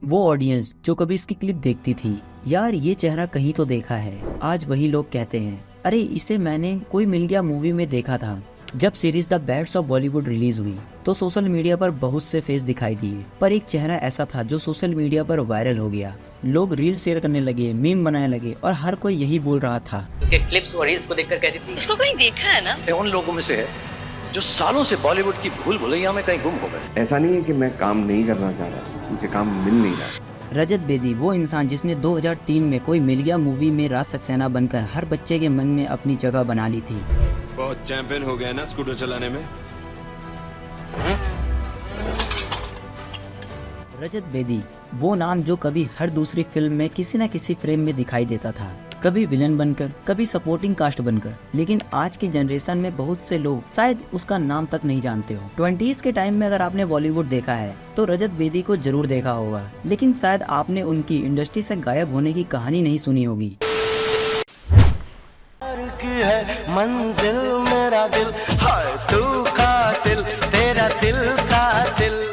वो ऑडियंस जो कभी इसकी क्लिप देखती थी, यार ये चेहरा कहीं तो देखा है, आज वही लोग कहते हैं अरे इसे मैंने कोई मिल गया मूवी में देखा था। जब series the bads of Bollywood release हुई तो सोशल मीडिया पर बहुत से फेस दिखाई दिए, पर एक चेहरा ऐसा था जो सोशल मीडिया पर वायरल हो गया। लोग रील शेयर करने लगे, मीम बनाने लगे और हर कोई यही बोल रहा था कि क्लिप्स और रील्स को देखकर कहती थी इसको कहीं देखा है ना। उन लोगों में से है जो सालों से बॉलीवुड की भूल भुलैया में कहीं गुम हो गए। ऐसा नहीं है कि मैं काम नहीं करना चाह रहा, मुझे काम मिल नहीं रहा। रजत बेदी वो इंसान जिसने 2003 में कोई मिल गया मूवी में राज सक्सेना बनकर हर बच्चे के मन में अपनी जगह बना ली थी। बहुत चैंपियन हो गया ना स्कूटर चलाने में। रजत बेदी वो नाम जो कभी हर दूसरी फिल्म में किसी न किसी फ्रेम में दिखाई देता था, कभी विलन बनकर, कभी सपोर्टिंग कास्ट बनकर। लेकिन आज की जनरेशन में बहुत से लोग शायद उसका नाम तक नहीं जानते हो। 20s के टाइम में अगर आपने बॉलीवुड देखा है तो रजत बेदी को जरूर देखा होगा, लेकिन शायद आपने उनकी इंडस्ट्री से गायब होने की कहानी नहीं सुनी होगी। मंजिल मेरा दिल, हाय तू कातिल, तेरा दिल कातिल।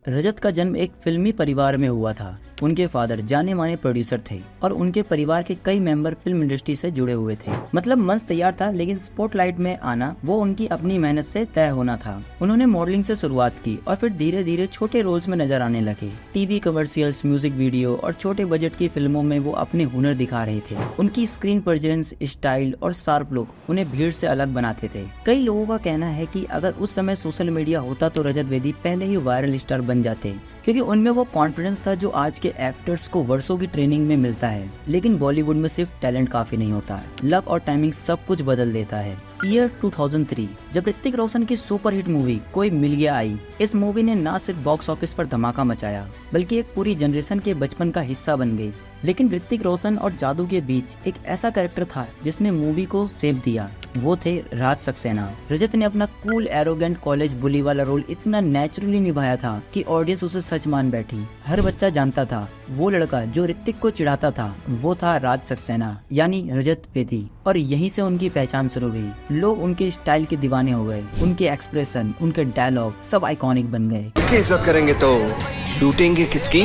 रजत का जन्म एक फिल्मी परिवार में हुआ था। उनके फादर जाने माने प्रोड्यूसर थे और उनके परिवार के कई मेंबर फिल्म इंडस्ट्री से जुड़े हुए थे। मतलब मंच तैयार था, लेकिन स्पॉटलाइट में आना वो उनकी अपनी मेहनत से तय होना था। उन्होंने मॉडलिंग से शुरुआत की और फिर धीरे धीरे छोटे रोल्स में नजर आने लगे। टीवी कमर्शियल्स, म्यूजिक वीडियो और छोटे बजट की फिल्मों में वो अपने हुनर दिखा रहे थे। उनकी स्क्रीन प्रेजेंस, स्टाइल और शार्प लुक उन्हें भीड़ से अलग बनाते थे। कई लोगों का कहना है कि अगर उस समय सोशल मीडिया होता तो रजत बेदी पहले ही वायरल स्टार बन जाते, क्योंकि उनमें वो कॉन्फिडेंस था जो आज के एक्टर्स को वर्षों की ट्रेनिंग में मिलता है। लेकिन बॉलीवुड में सिर्फ टैलेंट काफी नहीं होता, लक और टाइमिंग सब कुछ बदल देता है। ईयर 2003 जब ऋतिक रोशन की सुपरहिट मूवी कोई मिल गया आई, इस मूवी ने न सिर्फ बॉक्स ऑफिस पर धमाका मचाया बल्कि एक पूरी जनरेशन के बचपन का हिस्सा बन गई। लेकिन ऋतिक रोशन और जादू के बीच एक ऐसा कैरेक्टर था जिसने मूवी को सेव दिया, वो थे राज सक्सेना। रजत ने अपना कूल एरोगेंट कॉलेज बुली वाला रोल इतना नेचुरली निभाया था कि ऑडियंस उसे सच मान बैठी। हर बच्चा जानता था वो लड़का जो ऋतिक को चिढ़ाता था वो था राज सक्सेना यानी रजत बेदी, और यहीं से उनकी पहचान शुरू हुई। लोग उनके स्टाइल के दीवाने हो गए, उनके एक्सप्रेशन, उनके डायलॉग सब आइकॉनिक बन गए। इसकी इज्जत करेंगे तो लूटेंगे किसकी?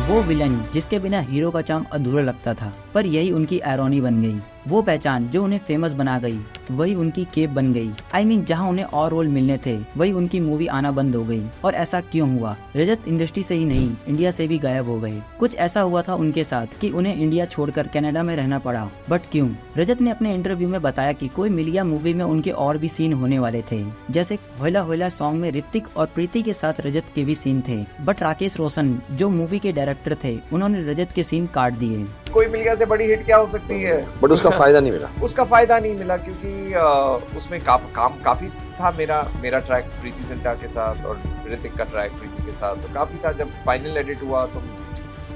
वो विलन जिसके बिना हीरो का चार्म अधूरा लगता था, पर यही उनकी आयरनी बन गई। वो पहचान जो उन्हें फेमस बना गई वही उनकी केप बन गई। जहां उन्हें और रोल मिलने थे वही उनकी मूवी आना बंद हो गई। और ऐसा क्यों हुआ? रजत इंडस्ट्री से ही नहीं, इंडिया से भी गायब हो गए। कुछ ऐसा हुआ था उनके साथ कि उन्हें इंडिया छोड़कर कनाडा में रहना पड़ा। बट क्यों? रजत ने अपने इंटरव्यू में बताया कि कोई मिल गया मूवी में उनके और भी सीन होने वाले थे, जैसे होला होला सॉन्ग में ऋतिक और प्रीति के साथ रजत के भी सीन थे। बट राकेश रोशन जो मूवी के डायरेक्टर थे, उन्होंने रजत के सीन काट दिए। कोई मिल गया से बड़ी हिट क्या हो सकती है, बट उसका फायदा नहीं मिला। उसका फायदा नहीं मिला क्योंकि उसमें काम काफी था। मेरा ट्रैक प्रीति जिंटा के साथ और ऋतिक का ट्रैक प्रीति के साथ तो काफी था। जब फाइनल एडिट हुआ तो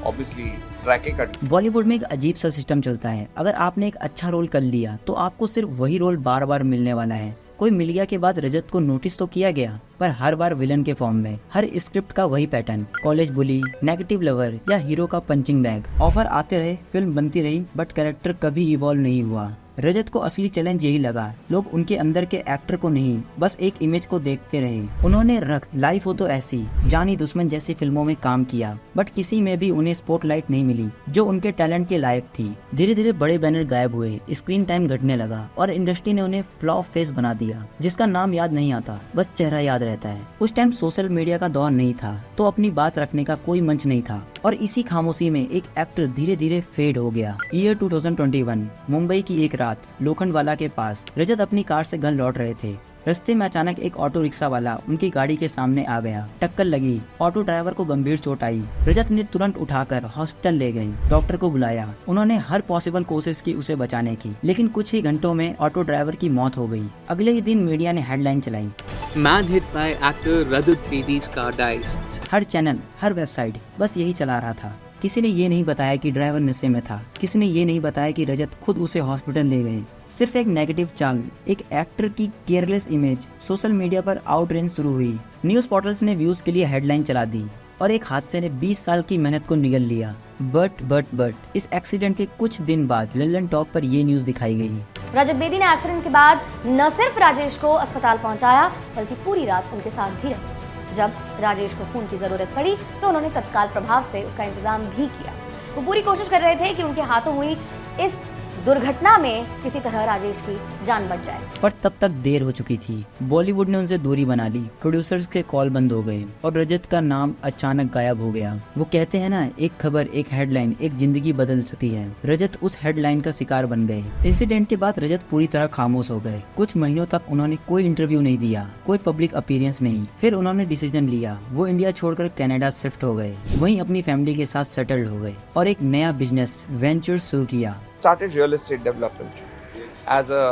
ऑब्वियसली ट्रैक कट। बॉलीवुड में एक अजीब सा सिस्टम चलता है, अगर आपने एक अच्छा रोल कर लिया तो आपको सिर्फ वही रोल बार बार मिलने वाला है। कोई मिल गया के बाद रजत को नोटिस तो किया गया, पर हर बार विलन के फॉर्म में। हर स्क्रिप्ट का वही पैटर्न, कॉलेज बुली, नेगेटिव लवर या हीरो का पंचिंग बैग। ऑफर आते रहे, फिल्म बनती रही, बट कैरेक्टर कभी इवॉल्व नहीं हुआ। रजत को असली चैलेंज यही लगा, लोग उनके अंदर के एक्टर को नहीं बस एक इमेज को देखते रहे। उन्होंने रख, लाइफ हो तो ऐसी, जानी दुश्मन जैसी फिल्मों में काम किया, बट किसी में भी उन्हें स्पॉटलाइट नहीं मिली जो उनके टैलेंट के लायक थी। धीरे धीरे बड़े बैनर गायब हुए, स्क्रीन टाइम घटने लगा और इंडस्ट्री ने उन्हें फ्लॉप फेस बना दिया जिसका नाम याद नहीं आता, बस चेहरा याद रहता है। उस टाइम सोशल मीडिया का दौर नहीं था तो अपनी बात रखने का कोई मंच नहीं था, और इसी खामोशी में एक एक्टर धीरे धीरे फेड हो गया। ईयर 2021 मुंबई की एक रात लोखंडवाला के पास रजत अपनी कार से घर लौट रहे थे। रास्ते में अचानक एक ऑटो रिक्शा वाला उनकी गाड़ी के सामने आ गया, टक्कर लगी, ऑटो ड्राइवर को गंभीर चोट आई। रजत ने तुरंत उठाकर हॉस्पिटल ले गए, डॉक्टर को बुलाया। उन्होंने हर पॉसिबल कोशिश की उसे बचाने की, लेकिन कुछ ही घंटों में ऑटो ड्राइवर की मौत हो गई। अगले ही दिन मीडिया ने हेडलाइन चलाई, man hit by actor Rajat Bedi's car dies. हर चैनल, हर वेबसाइट बस यही चला रहा था। किसी ने ये नहीं बताया कि ड्राइवर नशे में था, किसी ने ये नहीं बताया कि रजत खुद उसे हॉस्पिटल ले गए। सिर्फ एक नेगेटिव चाल, एक एक्टर की केयरलेस इमेज, सोशल मीडिया पर आउटरेंज शुरू हुई। न्यूज पोर्टल्स ने व्यूज के लिए हेडलाइन चला दी और एक हादसे ने 20 साल की मेहनत को निगल लिया। बट इस एक्सीडेंट के कुछ दिन बाद लंदन टॉप पर ये न्यूज दिखाई गई। रजत बेदी ने एक्सीडेंट के बाद न सिर्फ राजेश को अस्पताल पहुंचाया बल्कि पूरी रात उनके साथ भी रहे। जब राजेश को खून की जरूरत पड़ी तो उन्होंने तत्काल प्रभाव से उसका इंतजाम भी किया। वो पूरी कोशिश कर रहे थे कि उनके हाथों हुई इस दुर्घटना में किसी तरह राजेश की जान बच जाए। पर तब तक देर हो चुकी थी। बॉलीवुड ने उनसे दूरी बना ली, प्रोड्यूसर्स के कॉल बंद हो गए और रजत का नाम अचानक गायब हो गया। वो कहते हैं ना, एक खबर, एक हेडलाइन, एक जिंदगी बदल सकती है। रजत उस हेडलाइन का शिकार बन गए। इंसिडेंट के बाद रजत पूरी तरह खामोश हो गए। कुछ महीनों तक उन्होंने कोई इंटरव्यू नहीं दिया, कोई पब्लिक अपीयरेंस नहीं। फिर उन्होंने डिसीजन लिया, वो इंडिया छोड़कर कनाडा शिफ्ट हो गए, वहीं अपनी फैमिली के साथ सेटल्ड हो गए और एक नया बिजनेस वेंचर शुरू किया। Started real estate development as a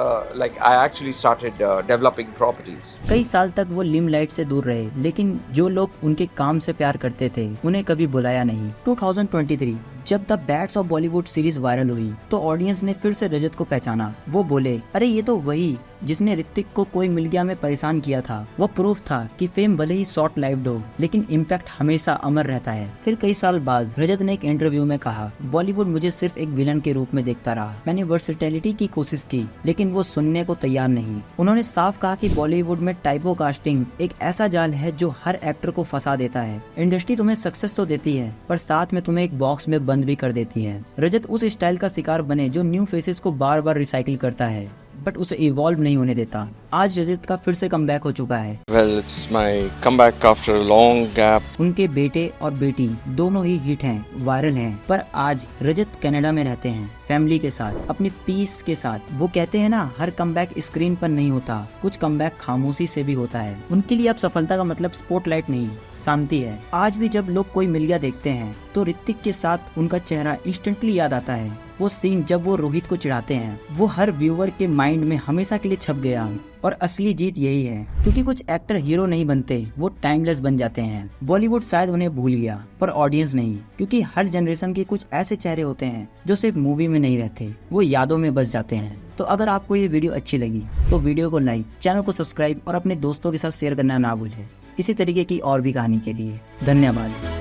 I actually started developing properties. कई साल तक वो लिमलाइट से दूर रहे, लेकिन जो लोग उनके काम से प्यार करते थे उन्हें कभी बुलाया नहीं। 2023 जब the bats of Bollywood series viral हुई तो ऑडियंस ने फिर से रजत को पहचाना। वो बोले, अरे ये तो वही जिसने ऋतिक को कोई मिल गया में परेशान किया था। वो प्रूफ था कि फेम भले ही शॉर्ट लाइव्ड हो, लेकिन इम्पैक्ट हमेशा अमर रहता है। फिर कई साल बाद रजत ने एक इंटरव्यू में कहा, बॉलीवुड मुझे सिर्फ एक विलन के रूप में देखता रहा। मैंने वर्सेटैलिटी की कोशिश की, लेकिन वो सुनने को तैयार नहीं। उन्होंने साफ कहा कि बॉलीवुड में टाइपो कास्टिंग एक ऐसा जाल है जो हर एक्टर को फंसा देता है। इंडस्ट्री तुम्हें सक्सेस तो देती है, पर साथ में तुम्हें एक बॉक्स में बंद भी कर देती है। रजत उस स्टाइल का शिकार बने जो न्यू फेसेस को बार बार रिसाइकिल करता है, बट उसे इवॉल्व नहीं होने देता। आज रजत का फिर से कमबैक हो चुका है। Well, it's my comeback after a long gap. उनके बेटे और बेटी दोनों ही हिट हैं, वायरल हैं, पर आज रजत कनाडा में रहते हैं फैमिली के साथ, अपनी पीस के साथ। वो कहते हैं ना, हर कमबैक स्क्रीन पर नहीं होता, कुछ कमबैक खामोशी से भी होता है। उनके लिए अब सफलता का मतलब स्पॉटलाइट नहीं, शांति है। आज भी जब लोग कोई मिल गया देखते हैं तो ऋतिक के साथ उनका चेहरा इंस्टेंटली याद आता है। वो सीन जब वो रोहित को चिढ़ाते हैं, वो हर व्यूअर के माइंड में हमेशा के लिए छप गया। और असली जीत यही है, क्योंकि कुछ एक्टर हीरो नहीं बनते, वो टाइमलेस बन जाते हैं। बॉलीवुड शायद उन्हें भूल गया, पर ऑडियंस नहीं, क्योंकि हर जनरेशन के कुछ ऐसे चेहरे होते हैं जो सिर्फ मूवी में नहीं रहते, वो यादों में बस जाते हैं। तो अगर आपको ये वीडियो अच्छी लगी तो वीडियो को लाइक, चैनल को सब्सक्राइब और अपने दोस्तों के साथ शेयर करना ना भूलें। इसी तरीके की और भी कहानी के लिए धन्यवाद।